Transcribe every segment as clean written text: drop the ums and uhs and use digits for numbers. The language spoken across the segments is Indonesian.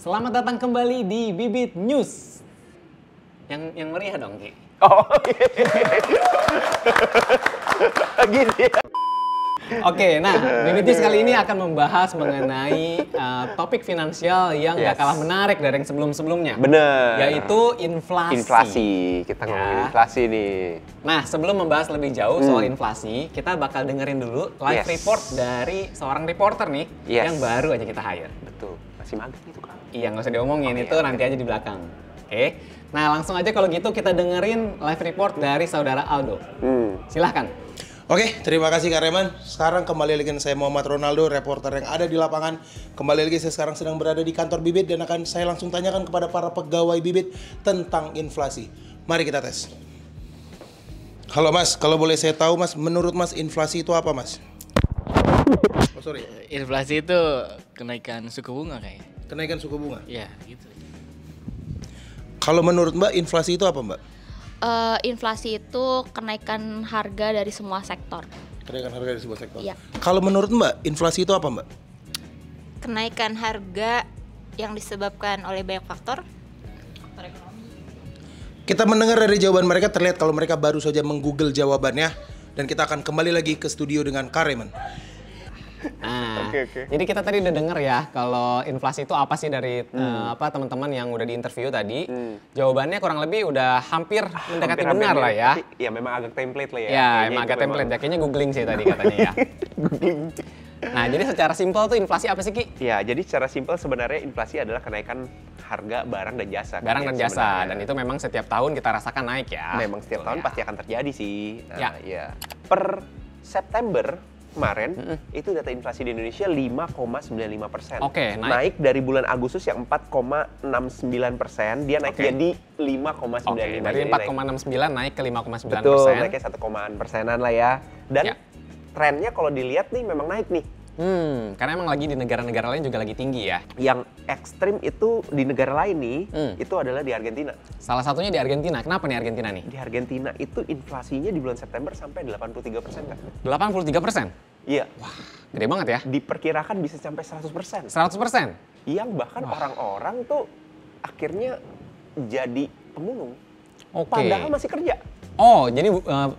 Selamat datang kembali di Bibit News. Yang meriah dong, Ki. Oh, gini ya. Oke, nah Bibit News kali ini akan membahas mengenai topik finansial yang gak kalah menarik dari yang sebelum-sebelumnya. Bener. Yaitu inflasi. Inflasi, kita ngomongin inflasi nih. Nah, sebelum membahas lebih jauh soal inflasi, kita bakal dengerin dulu live report dari seorang reporter nih yang baru aja kita hire. Betul, masih magang itu kan? Iya, nggak usah diomongin, itu nanti aja di belakang. Oke, nah langsung aja kalau gitu kita dengerin live report dari saudara Aldo. Silahkan. Oke, terima kasih Kak Reman. Sekarang kembali lagi saya Muhammad Ronaldo, reporter yang ada di lapangan. Kembali lagi saya sekarang sedang berada di kantor Bibit dan akan saya langsung tanyakan kepada para pegawai Bibit tentang inflasi. Mari kita tes. Halo Mas, kalau boleh saya tahu Mas, menurut Mas inflasi itu apa Mas? Oh sorry. Inflasi itu kenaikan suku bunga kayaknya. Kenaikan suku bunga? Iya, gitu. Kalau menurut Mbak, inflasi itu apa Mbak? Inflasi itu kenaikan harga dari semua sektor. Kenaikan harga dari sebuah sektor? Iya. Kalau menurut Mbak, inflasi itu apa Mbak? Kenaikan harga yang disebabkan oleh banyak faktor. Faktor ekonomi. Kita mendengar dari jawaban mereka, terlihat kalau mereka baru saja meng-google jawabannya. Dan kita akan kembali lagi ke studio dengan Kak Reman. Nah, jadi kita tadi udah denger ya kalau inflasi itu apa sih dari teman-teman yang udah diinterview tadi. Jawabannya kurang lebih udah hampir mendekati benar lah ya. Tapi, ya memang agak template lah ya. Ya, emang agak template ya. Kayaknya googling sih tadi katanya ya. Nah, jadi secara simpel tuh inflasi apa sih, Ki? Ya, jadi secara simpel sebenarnya inflasi adalah kenaikan harga barang dan jasa. Barang dan jasa, dan itu memang setiap tahun kita rasakan naik ya. Memang setiap tahun pasti akan terjadi sih. Ya. Per September kemarin itu data inflasi di Indonesia 5,95%. Oke, naik dari bulan Agustus yang 4,69%, dia naik jadi 5,95%. Oke, dari 4,69 naik ke 5,9%. Betul, naiknya 1,%-an lah ya. Dan trennya kalau dilihat nih memang naik nih. Karena emang lagi di negara-negara lain juga lagi tinggi ya. Yang ekstrim itu di negara lain nih, itu adalah di Argentina. Salah satunya di Argentina. Kenapa nih Argentina nih? Di Argentina itu inflasinya di bulan September sampai 83% kan? 83%? Iya. Wah, gede banget ya. Diperkirakan bisa sampai 100%. 100%? Yang bahkan orang-orang tuh akhirnya jadi pemulung. Padahal masih kerja. Oh, jadi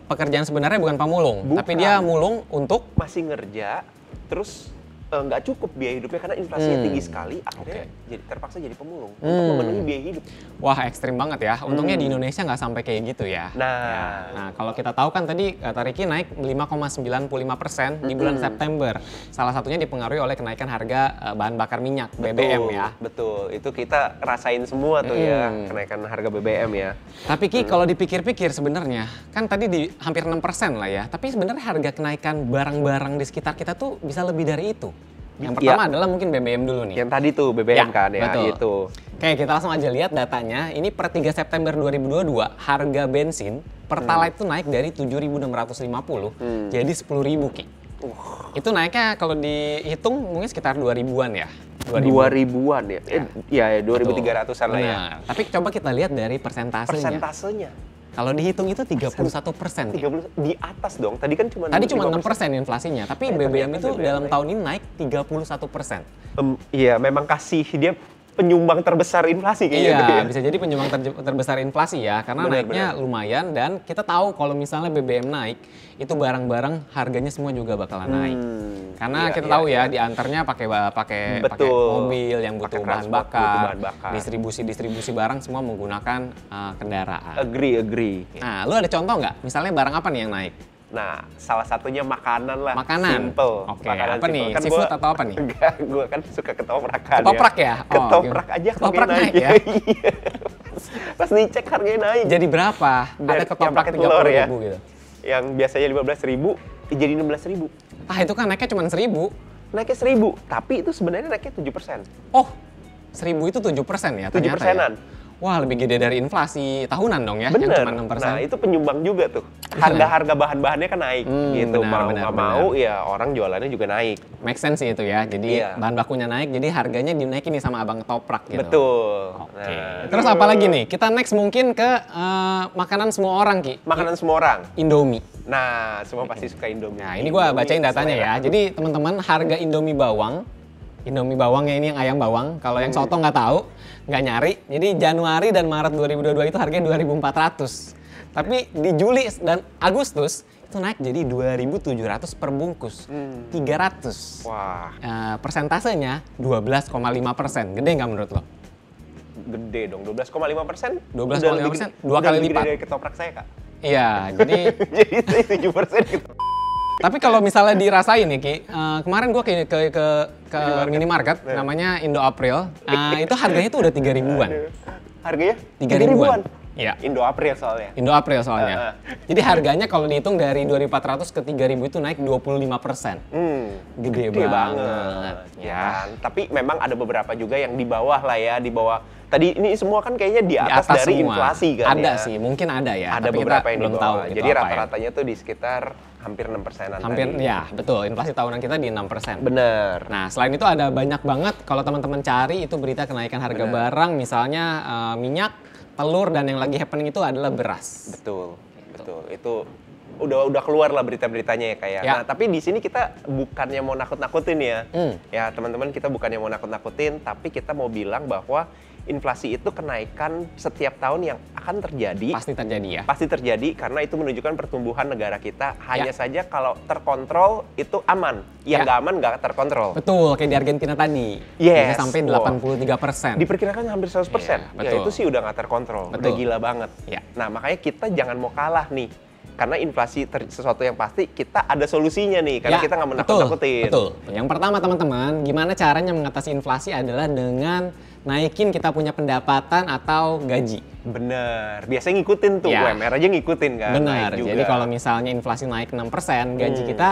pekerjaan sebenarnya bukan pemulung, tapi dia mulung untuk masih ngerja, terus nggak cukup biaya hidupnya karena inflasinya tinggi sekali, akhirnya jadi terpaksa jadi pemulung untuk memenuhi biaya hidup. Wah, ekstrim banget ya. Untungnya di Indonesia nggak sampai kayak gitu ya. Nah, kalau kita tahu kan tadi kata Ricky naik 5,95% di bulan September. Salah satunya dipengaruhi oleh kenaikan harga bahan bakar minyak, BBM ya. Betul, itu kita rasain semua tuh ya, kenaikan harga BBM ya. Tapi Ki, kalau dipikir-pikir sebenarnya, kan tadi di hampir 6% lah ya. Tapi sebenarnya harga kenaikan barang-barang di sekitar kita tuh bisa lebih dari itu. Yang pertama adalah mungkin BBM dulu nih. Yang tadi tuh BBM kan ya, betul. itu. Oke, kita langsung aja lihat datanya. Ini per 3 September 2022, harga bensin Pertalite itu naik dari 7.650 jadi 10.000 Ki. Itu naiknya kalau dihitung mungkin sekitar 2.000-an ya. 2.000-an ya? Ya 2.300-an lah ya. Tapi coba kita lihat dari persentasenya. Persentasenya? Kalau dihitung itu 31%. 30 di atas dong. Tadi kan cuma 6% inflasinya, tapi BBM itu dalam tahun ini naik 31%. Iya, memang kasih dia penyumbang terbesar inflasi kayaknya. Iya, bisa jadi penyumbang terbesar inflasi ya, karena naiknya lumayan dan kita tahu kalau misalnya BBM naik, itu barang-barang harganya semua juga bakalan naik. Karena kita tahu ya, diantaranya pakai mobil yang butuh bahan bakar, distribusi barang semua menggunakan kendaraan. Agree. Nah, lu ada contoh nggak? Misalnya barang apa nih yang naik? Nah, salah satunya makanan lah. Makanan? Simple. Oke, apa nih? Kan seafood atau apa nih? Enggak, gue kan suka ketoprak kan. Ketoprak ya? Ketoprak aja ketoprak naik ya? Iya. Pas dicek harganya naik. Jadi berapa? Ada ketoprak 30.000 gitu? Yang biasanya 15.000, jadi 16.000. Ah, itu kan naiknya cuma 1.000. Naiknya 1.000, tapi itu sebenarnya naiknya 7%. Oh, 1.000 itu 7% ya? 7%-an. Wah, lebih gede dari inflasi tahunan dong ya, bener. Yang cuma 6%. Nah, itu penyumbang juga tuh. Harga-harga bahan-bahannya kan naik gitu. Mau ya orang jualannya juga naik. Make sense sih itu ya. Jadi bahan bakunya naik, jadi harganya dinaikin nih sama abang ketoprak gitu. Betul. Oke. Terus apa lagi nih? Kita next mungkin ke makanan semua orang, Ki. Makanan semua orang? Indomie. Nah, semua pasti suka Indomie. Nah, ini gua bacain datanya ya. Jadi teman-teman, harga Indomie bawang Indomie bawangnya ini yang ayam bawang. Kalau yang soto nggak tahu, nggak nyari. Jadi Januari dan Maret 2022 itu harganya 2.400. Tapi di Juli dan Agustus itu naik jadi 2.700 per bungkus. 300. Wah, Persentasenya 12,5%. Gede nggak menurut lo? gede dong. 12,5%. 12,5%, dua kali lebih lipat. gede dari ketoprak saya, Kak. Iya, jadi Jadi 7% gitu. tapi kalau misalnya dirasain nih Ki, kemarin gua ke minimarket namanya Indo April, itu harganya tuh udah 3.000-an. Harganya 3.000-an. Iya. Indo April soalnya. Indo April soalnya. Jadi harganya kalau dihitung dari 2.400 ke 3.000 itu naik 25%. Gede banget. Ya kan? Tapi memang ada beberapa juga yang di bawah lah ya, di bawah. Tadi ini semua kan kayaknya di atas dari semua. inflasi kan Ada ya. sih, mungkin ada ya. Ada tapi beberapa kita yang belum di tahu bawah. gitu Jadi apa ya. rata-ratanya tuh di sekitar hampir 6%-an Hampir tadi. ya, betul. Inflasi tahunan kita di 6%. Bener. Nah, selain itu ada banyak banget kalau teman-teman cari itu berita kenaikan harga barang, misalnya minyak, telur, dan yang lagi happening itu adalah beras. Betul. Itu udah keluar lah berita-beritanya ya kayak. Ya. Nah, tapi di sini kita bukannya mau nakut-nakutin ya. Ya, teman-teman, kita bukannya mau nakut-nakutin, tapi kita mau bilang bahwa inflasi itu kenaikan setiap tahun yang akan terjadi. Pasti terjadi ya. Pasti terjadi karena itu menunjukkan pertumbuhan negara kita. Hanya Ya. saja kalau terkontrol itu aman. Yang Ya. nggak aman nggak terkontrol. Betul, kayak di Argentina tadi. Yes. Bisa sampai 83%. Diperkirakan hampir 100%. Iya, Ya betul. itu sih udah nggak terkontrol. Udah Betul. gila banget. Ya. Nah, makanya kita jangan mau kalah nih. Karena inflasi sesuatu yang pasti kita ada solusinya nih. Karena kita nggak menakut-nakutin. Betul. Yang pertama teman-teman, gimana caranya mengatasi inflasi adalah dengan naikin kita punya pendapatan atau gaji. Bener. Biasanya ngikutin tuh. Ya. UMR aja ngikutin kan. Benar. Naik juga. Jadi kalau misalnya inflasi naik 6%, gaji kita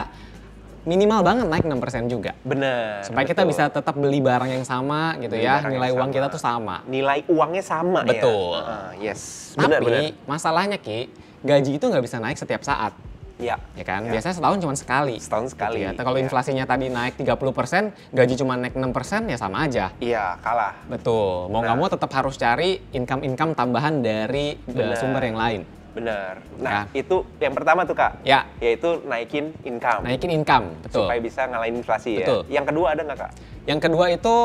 minimal banget naik 6% juga. Bener. Supaya kita betul. bisa tetap beli barang yang sama gitu Beli ya, barang nilai yang uang sama. kita tuh sama. Nilai uangnya sama Betul. ya. Yes. Tapi Bener. masalahnya Ki, gaji itu nggak bisa naik setiap saat. Ya. Ya kan? Ya. Biasanya setahun cuma sekali. Setahun sekali. Gitu ya. Kalau Ya. inflasinya tadi naik 30%, gaji cuma naik 6%, ya sama aja. Iya, kalah. Betul. Mau nggak mau tetap harus cari income-income tambahan dari Benar. sumber yang lain. Bener. Nah, Ya. itu yang pertama tuh, Kak. Ya. Yaitu naikin income. Naikin income, betul. Supaya bisa ngalahin inflasi Betul. ya. Yang kedua ada nggak, Kak? Yang kedua itu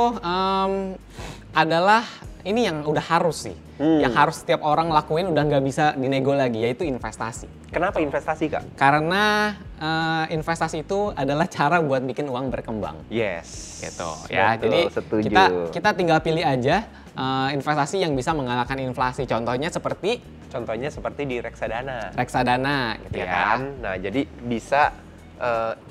adalah ini yang udah harus sih. Yang harus setiap orang lakuin udah nggak bisa dinego lagi, yaitu investasi. Kenapa investasi, Kak? Karena investasi itu adalah cara buat bikin uang berkembang. Yes. Gitu ya. Betul, Jadi setuju. kita tinggal pilih aja investasi yang bisa mengalahkan inflasi. Contohnya seperti di reksadana. reksadana gitu Ya ya. kan? Nah, jadi bisa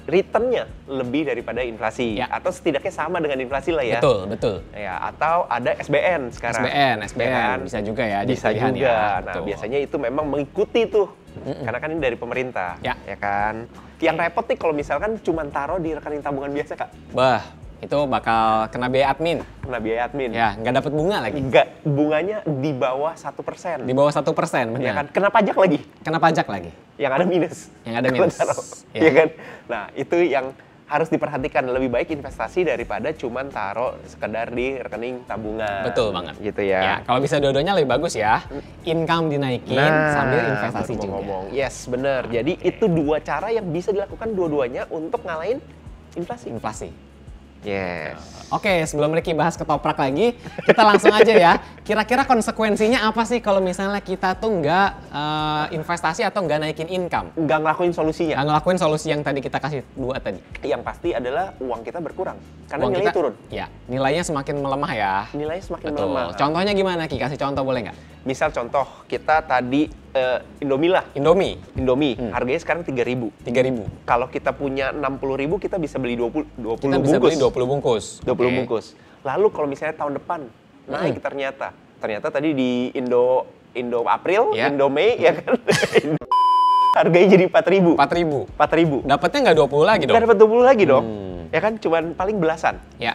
return-nya lebih daripada inflasi. Ya. Atau setidaknya sama dengan inflasi lah ya. Betul. Ya, atau ada SBN sekarang. SBN Ya kan? bisa juga ya. jadi Bisa pilihan juga. ya. Nah, Betul. biasanya itu memang mengikuti tuh. Karena kan ini dari pemerintah. Ya. Kan? Yang repot nih kalau misalkan cuma taruh di rekening tabungan biasa, Kak. Bah, itu bakal kena biaya admin. Kena biaya admin. Ya, nggak dapat bunga lagi. Enggak, bunganya di bawah 1%. Di bawah 1%, benar. Ya kan? Kena pajak lagi. Kena pajak lagi. Yang ada minus. Yang ada Kalau minus. taruh. Ya. Ya kan? Nah, itu yang harus diperhatikan. Lebih baik investasi daripada cuma taruh sekedar di rekening tabungan. Betul banget. Gitu ya. Kalau bisa dua-duanya lebih bagus ya. Income dinaikin sambil investasi baru mau juga. ngomong. Yes, bener. Jadi itu dua cara yang bisa dilakukan dua-duanya untuk ngalahin inflasi. Inflasi. Yes. Oke, sebelum Ricky bahas ketoprak lagi, kita langsung aja ya. Kira-kira konsekuensinya apa sih kalau misalnya kita tuh nggak investasi atau nggak naikin income? Nggak ngelakuin solusinya. Nggak ngelakuin solusi yang tadi kita kasih dua tadi. Yang pasti adalah uang kita berkurang. Karena Uang nilainya kita- turun. Ya, nilainya semakin melemah ya. Nilainya semakin Betul. melemah. Contohnya gimana Ki? Kasih contoh boleh nggak? Misal contoh, kita tadi Indomie lah. Indomie, Harganya sekarang 3.000. 3.000. Kalau kita punya 60.000, kita bisa beli 20 Kita bisa bungkus. beli 20 bungkus. 20 Oke. bungkus. Lalu kalau misalnya tahun depan naik ternyata tadi di Indo April, Ya. Indo Mei ya kan. Harganya jadi 4.000. 4.000. 4.000. Dapatnya nggak 20 lagi dong? Nggak dapat 20 lagi dong. Ya kan cuman paling belasan. Ya.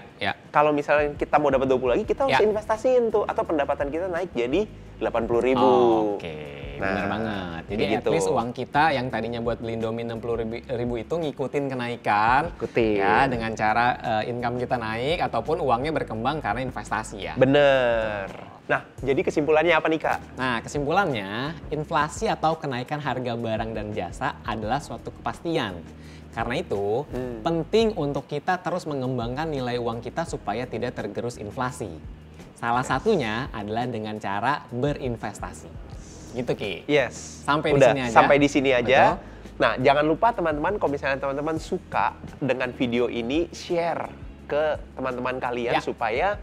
Kalau misalnya kita mau dapat 20 lagi, kita harus Ya. investasiin tuh atau pendapatan kita naik jadi 80.000. Oke, Nah, benar banget. Jadi kayak at gitu. least uang kita yang tadinya buat beli Indomie 60.000 itu ngikutin kenaikan. Ikutin. Ya, dengan cara income kita naik ataupun uangnya berkembang karena investasi ya. Bener. Nah, jadi kesimpulannya apa nih Kak? Nah, kesimpulannya, inflasi atau kenaikan harga barang dan jasa adalah suatu kepastian. Karena itu, penting untuk kita terus mengembangkan nilai uang kita supaya tidak tergerus inflasi. Salah satunya adalah dengan cara berinvestasi. Gitu, Ki. Yes. Sampai di Udah, sini aja. sampai di sini aja. Betul. Nah, jangan lupa teman-teman, kalau misalnya teman-teman suka dengan video ini, share ke teman-teman kalian supaya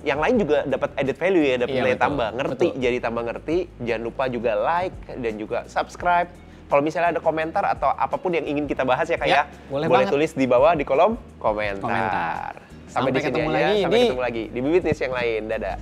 yang lain juga dapat added value ya, dapat nilai tambah. Ngerti, jadi tambah ngerti. Jangan lupa juga like dan juga subscribe. Kalau misalnya ada komentar atau apapun yang ingin kita bahas ya Kak ya, boleh tulis di bawah di kolom komentar. Sampai di sini ketemu aja, lagi sampai ketemu lagi di Bibit News yang lain. Dadah.